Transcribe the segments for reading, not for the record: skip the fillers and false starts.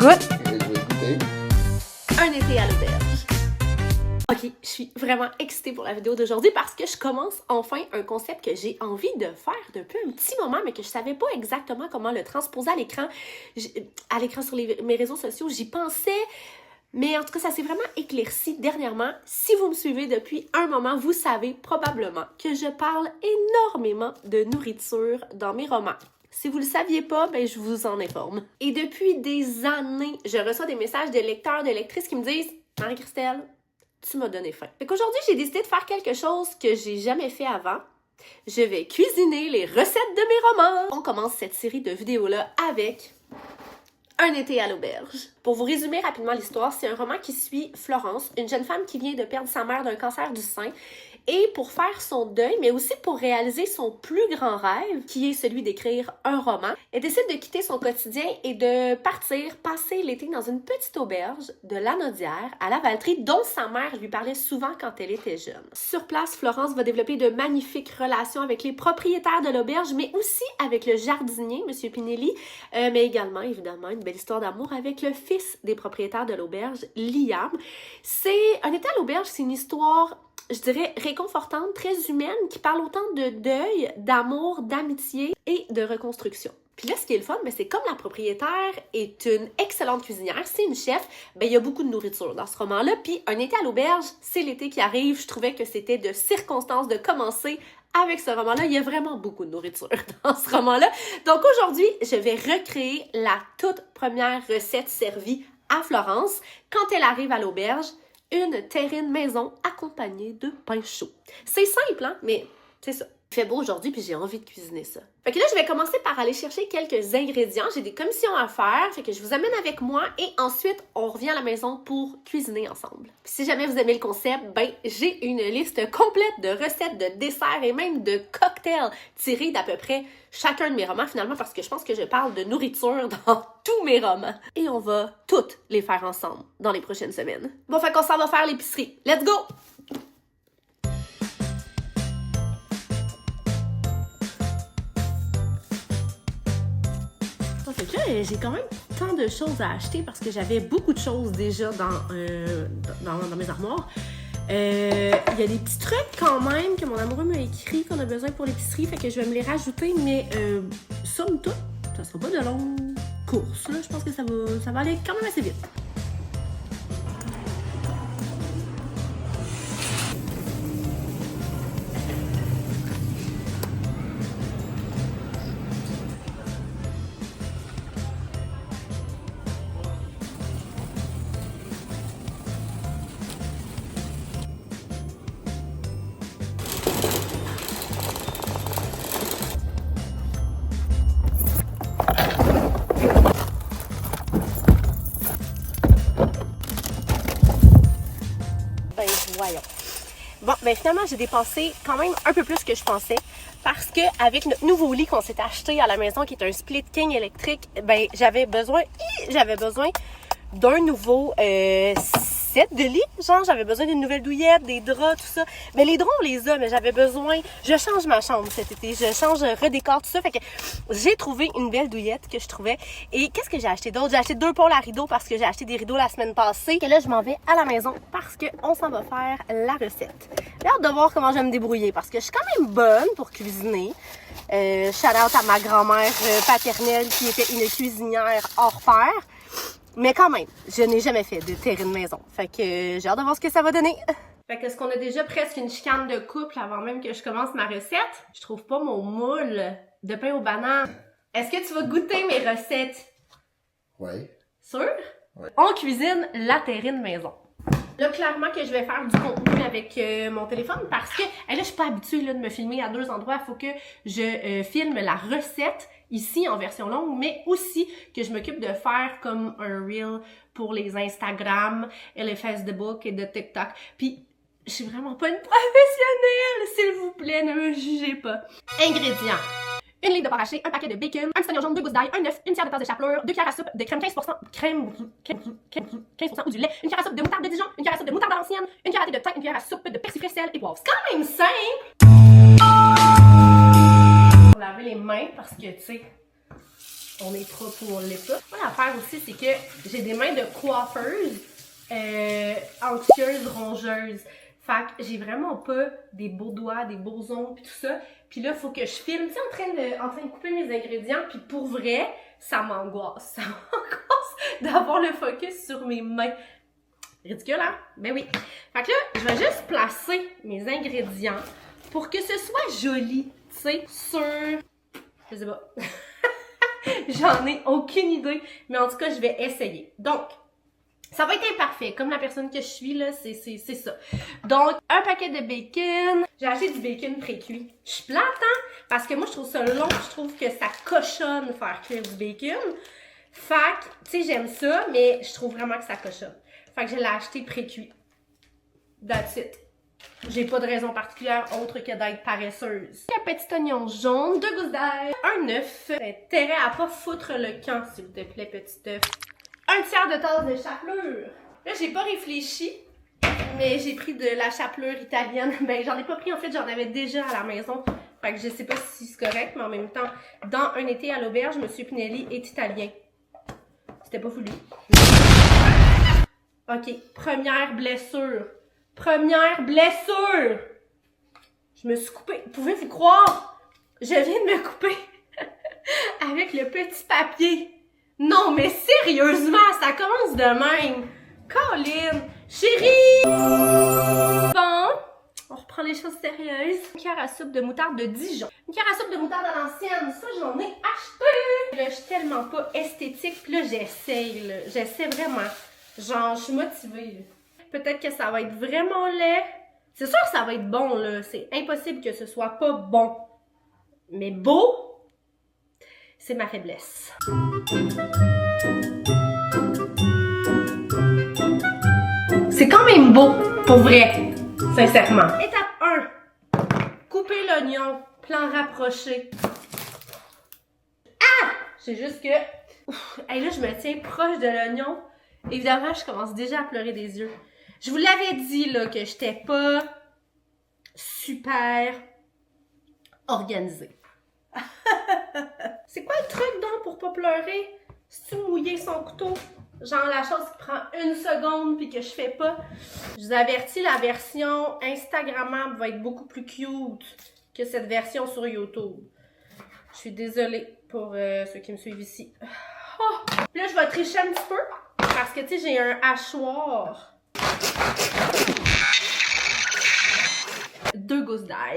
goûtes? Je vais goûter. Un été à l'auberge. Ok, je suis vraiment excitée pour la vidéo d'aujourd'hui parce que je commence enfin un concept que j'ai envie de faire depuis un petit moment, mais que je savais pas exactement comment le transposer à l'écran. Sur mes réseaux sociaux, j'y pensais, mais en tout cas, ça s'est vraiment éclairci dernièrement. Si vous me suivez depuis un moment, vous savez probablement que je parle énormément de nourriture dans mes romans. Si vous le saviez pas, ben je vous en informe. Et depuis des années, je reçois des messages de lecteurs, de lectrices qui me disent « Marie-Christelle, tu m'as donné faim. » Fait qu'aujourd'hui, j'ai décidé de faire quelque chose que j'ai jamais fait avant. Je vais cuisiner les recettes de mes romans. On commence cette série de vidéos-là avec Un été à l'auberge. Pour vous résumer rapidement l'histoire, c'est un roman qui suit Florence, une jeune femme qui vient de perdre sa mère d'un cancer du sein. Et pour faire son deuil, mais aussi pour réaliser son plus grand rêve, qui est celui d'écrire un roman, elle décide de quitter son quotidien et de partir passer l'été dans une petite auberge de Lanaudière à Lavaltrie, dont sa mère lui parlait souvent quand elle était jeune. Sur place, Florence va développer de magnifiques relations avec les propriétaires de l'auberge, mais aussi avec le jardinier, M. Pinelli, mais également, évidemment, une belle histoire d'amour avec le fils des propriétaires de l'auberge, Liam. Un été à l'auberge, c'est une histoire, je dirais, réconfortante, très humaine, qui parle autant de deuil, d'amour, d'amitié et de reconstruction. Puis là, ce qui est le fun, c'est comme la propriétaire est une excellente cuisinière, c'est une chef, il y a beaucoup de nourriture dans ce roman-là. Puis un été à l'auberge, c'est l'été qui arrive. Je trouvais que c'était de circonstance de commencer avec ce roman-là. Il y a vraiment beaucoup de nourriture dans ce roman-là. Donc aujourd'hui, je vais recréer la toute première recette servie à Florence quand elle arrive à l'auberge. Une terrine maison accompagnée de pain chaud. C'est simple, hein? Mais c'est ça. Il fait beau aujourd'hui, puis j'ai envie de cuisiner ça. Fait que là, je vais commencer par aller chercher quelques ingrédients. J'ai des commissions à faire, fait que je vous amène avec moi et ensuite, on revient à la maison pour cuisiner ensemble. Puis si jamais vous aimez le concept, j'ai une liste complète de recettes, de desserts et même de cocktails tirés d'à peu près chacun de mes romans finalement, parce que je pense que je parle de nourriture dans tous mes romans. Et on va toutes les faire ensemble dans les prochaines semaines. Bon, fait qu'on s'en va faire l'épicerie. Let's go! Fait que là, j'ai quand même tant de choses à acheter parce que j'avais beaucoup de choses déjà dans mes armoires. Il y a des petits trucs quand même que mon amoureux m'a écrit qu'on a besoin pour l'épicerie, fait que je vais me les rajouter, mais somme toute, ça sera pas de longues courses, là. Je pense que ça va aller quand même assez vite. Voyons. Bon, finalement, j'ai dépensé quand même un peu plus que je pensais parce que avec notre nouveau lit qu'on s'est acheté à la maison, qui est un split king électrique, j'avais besoin d'un nouveau set de lit. Genre, j'avais besoin d'une nouvelle douillette, des draps, tout ça. Mais les draps, on les a, mais j'avais besoin... Je change ma chambre cet été. Je redécore tout ça. Fait que j'ai trouvé une belle douillette que je trouvais. Et qu'est-ce que j'ai acheté d'autre? J'ai acheté 2 pôles à rideaux parce que j'ai acheté des rideaux la semaine passée. Et là, je m'en vais à la maison parce qu'on s'en va faire la recette. J'ai hâte de voir comment je vais me débrouiller parce que je suis quand même bonne pour cuisiner. Shout out à ma grand-mère paternelle qui était une cuisinière hors pair. Mais quand même, je n'ai jamais fait de terrine maison. Fait que j'ai hâte de voir ce que ça va donner. Fait que est-ce qu'on a déjà presque une chicane de couple avant même que je commence ma recette? Je trouve pas mon moule de pain aux bananes. Est-ce que tu vas goûter mes recettes? Oui. Sûr? Oui. On cuisine la terrine maison. Là, clairement que je vais faire du contenu avec mon téléphone parce que là, je suis pas habituée de me filmer à 2 endroits. Il faut que je filme la recette ici en version longue, mais aussi que je m'occupe de faire comme un reel pour les Instagram et les Facebook et de TikTok. Puis, je suis vraiment pas une professionnelle, s'il vous plaît, ne me jugez pas. Ingrédients. 1 livre de beurre haché, 1 paquet de bacon, un petit oignon jaune, 2 gousses d'ail, un œuf, une tiers de tasse de chapelure, 2 cuillères à soupe de crème 15% ou du lait, une cuillère à soupe de moutarde de Dijon, une cuillère à soupe de moutarde ancienne, une cuillère à thé de thym, une cuillère à soupe de persiflé, sel et poivre. C'est quand même simple! On va laver les mains parce que, tu sais, on est propre ou on l'est pas. Moi, l'affaire aussi, c'est que j'ai des mains de coiffeuse anxieuses, rongeuses. Fait que j'ai vraiment pas des beaux doigts, des beaux ongles pis tout ça. Puis là, faut que je filme, tu sais, en train de couper mes ingrédients. Puis pour vrai, ça m'angoisse. Ça m'angoisse d'avoir le focus sur mes mains. Ridicule, hein? Ben oui. Fait que là, je vais juste placer mes ingrédients pour que ce soit joli, tu sais, sur... Je sais pas. J'en ai aucune idée. Mais en tout cas, je vais essayer. Donc, ça va être imparfait, comme la personne que je suis, là, c'est ça. Donc, un paquet de bacon. J'ai acheté du bacon pré-cuit. Je suis plate, hein? Parce que moi, je trouve ça long, je trouve que ça cochonne faire cuire du bacon. Fait que, tu sais, j'aime ça, mais je trouve vraiment que ça cochonne. Fait que je l'ai acheté pré-cuit. That's it. J'ai pas de raison particulière autre que d'être paresseuse. Un petit oignon jaune, 2 gousses d'ail, un œuf. Intérêt à pas foutre le camp, s'il vous plaît, petit œuf. Un tiers de tasse de chapelure. Là, j'ai pas réfléchi, mais j'ai pris de la chapelure italienne. Ben, j'en ai pas pris, en fait, j'en avais déjà à la maison. Fait que je sais pas si c'est correct, mais en même temps, dans un été à l'auberge, M. Pinelli est italien. C'était pas voulu. Ok, première blessure. Première blessure! Je me suis coupée. Pouvez-vous croire? Je viens de me couper avec le petit papier. Non, mais sérieusement, ça commence de même. Colin, chérie! Bon, on reprend les choses sérieuses. Une cuillère à soupe de moutarde de Dijon. Une cuillère à soupe de moutarde à l'ancienne, ça j'en ai acheté! Là, je suis tellement pas esthétique, puis là, j'essaye, là. J'essaie vraiment. Genre, je suis motivée, là. Peut-être que ça va être vraiment laid. C'est sûr que ça va être bon, là. C'est impossible que ce soit pas bon. Mais beau, c'est ma faiblesse. C'est quand même beau, pour vrai, sincèrement. Étape 1. Couper l'oignon, plan rapproché. Ah! C'est juste que... Ouf, hey, là, je me tiens proche de l'oignon. Évidemment, je commence déjà à pleurer des yeux. Je vous l'avais dit, là, que j'étais pas super organisée. C'est quoi le truc, donc, pour pas pleurer? Si tu mouiller son couteau, genre la chose qui prend 1 seconde puis que je fais pas. Je vous avertis, la version Instagrammable va être beaucoup plus cute que cette version sur YouTube. Je suis désolée pour ceux qui me suivent ici. Oh! Puis là, je vais tricher un petit peu parce que, tu sais, j'ai un hachoir. 2 gousses d'ail.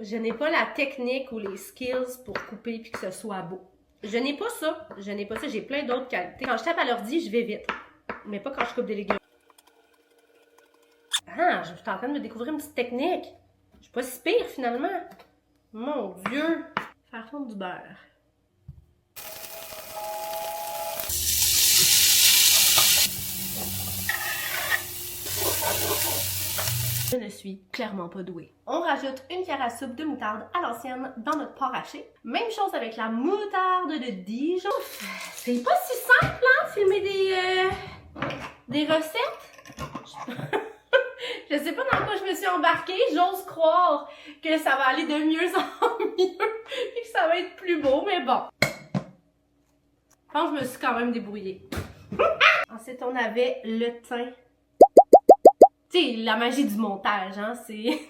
Je n'ai pas la technique ou les skills pour couper puis que ce soit beau. Je n'ai pas ça. J'ai plein d'autres qualités. Quand je tape à l'ordi, je vais vite. Mais pas quand je coupe des légumes. Ah, je suis en train de me découvrir une petite technique. Je suis pas si pire finalement. Mon Dieu. Faire fondre du beurre. Je ne suis clairement pas douée. On rajoute une cuillère à soupe de moutarde à l'ancienne dans notre porc haché. Même chose avec la moutarde de Dijon. C'est pas si simple, hein, filmer des recettes. Je sais pas dans quoi je me suis embarquée. J'ose croire que ça va aller de mieux en mieux et que ça va être plus beau, mais bon. Je pense que je me suis quand même débrouillée. Ensuite, on avait le thym. Tu sais, la magie du montage, hein, c'est...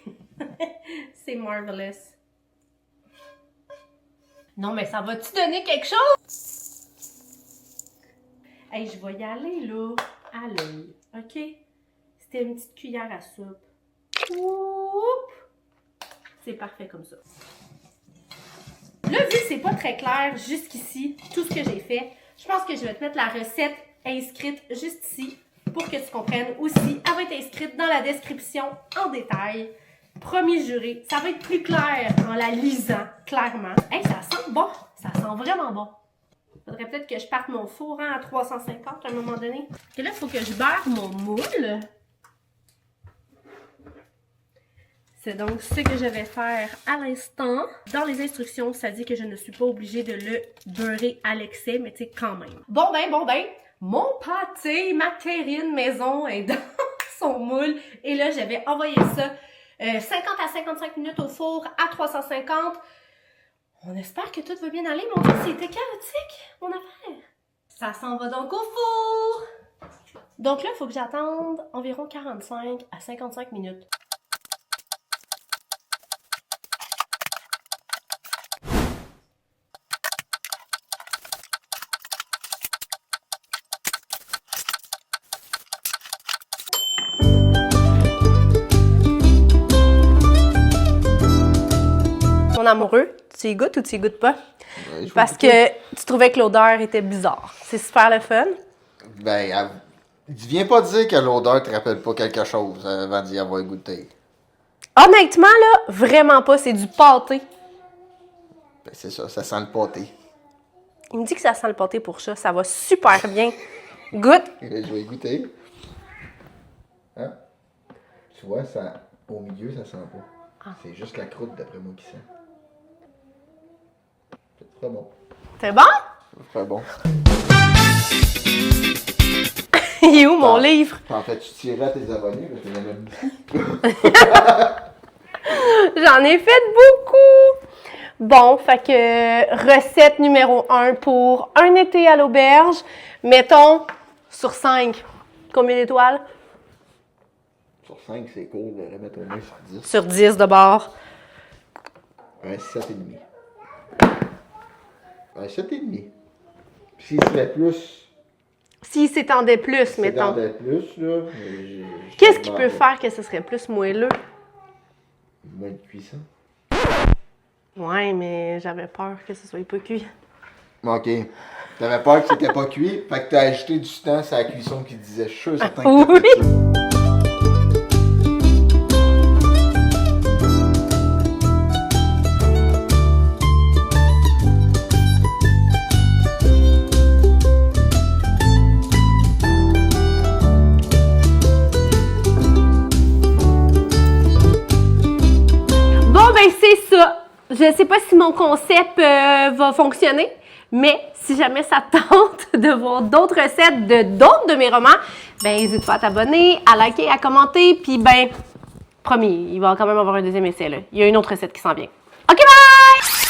c'est marvelous. Non, mais ça va-tu donner quelque chose? Hey, je vais y aller, là, à l'œil, OK? C'était une petite cuillère à soupe. Oups! C'est parfait comme ça. Là, vu que c'est pas très clair jusqu'ici, tout ce que j'ai fait, je pense que je vais te mettre la recette inscrite juste ici. Pour que tu comprennes aussi, elle va être inscrite dans la description en détail. Promis juré, ça va être plus clair en la lisant, clairement. Hey, ça sent bon, ça sent vraiment bon. Faudrait peut-être que je parte mon four à 350 à un moment donné. Et là, il faut que je beurre mon moule. C'est donc ce que je vais faire à l'instant. Dans les instructions, ça dit que je ne suis pas obligée de le beurrer à l'excès, mais tu sais, quand même. Bon ben. Mon pâté, ma terrine maison est dans son moule. Et là, j'avais envoyé ça 50 à 55 minutes au four à 350. On espère que tout va bien aller. Mon Dieu, c'était chaotique, mon affaire. Ça s'en va donc au four. Donc là, il faut que j'attende environ 45 à 55 minutes. Mon amoureux, tu y goûtes ou tu y goûtes pas? Ouais, je Parce vais goûter. que tu trouvais que l'odeur était bizarre. C'est super le fun. Ben, viens pas dire que l'odeur te rappelle pas quelque chose avant d'y avoir goûté. Honnêtement, là, vraiment pas. C'est du pâté. Ben, c'est ça sent le pâté. Il me dit que ça sent le pâté pour chat. Ça va super bien. Goûte. Je vais goûter. Hein? Tu vois, ça, au milieu, ça sent pas. C'est juste la croûte, d'après moi, qui sent. C'est très bon. C'est bon? C'est très bon. Il est où mon livre? En fait, tu tirais à tes abonnés parce qu'il y en a beaucoup. J'en ai fait beaucoup. Bon, fait que recette numéro 1 pour un été à l'auberge. Mettons sur 5. Combien d'étoiles? Sur 5, c'est cool de remettre au moins sur 10. Sur 10 de bord. Un 7,5. Un 7,5. S'il serait plus. S'il s'étendait plus, C'est mettons. dans des plus, là. Qu'est-ce qui peut faire que ce serait plus moelleux? Moins de cuisson. Ouais, mais j'avais peur que ce soit pas cuit. Ok. T'avais peur que c'était pas cuit, fait que t'as ajouté du temps sur la cuisson qui disait je suis sûr certain que t'as Oui. fait ça. Bon, ben c'est ça. Je sais pas si mon concept va fonctionner, mais si jamais ça te tente de voir d'autres recettes de d'autres de mes romans, ben n'hésite pas à t'abonner, à liker, à commenter, puis ben, promis, il va quand même avoir un deuxième essai, là. Il y a une autre recette qui s'en vient. OK, bye!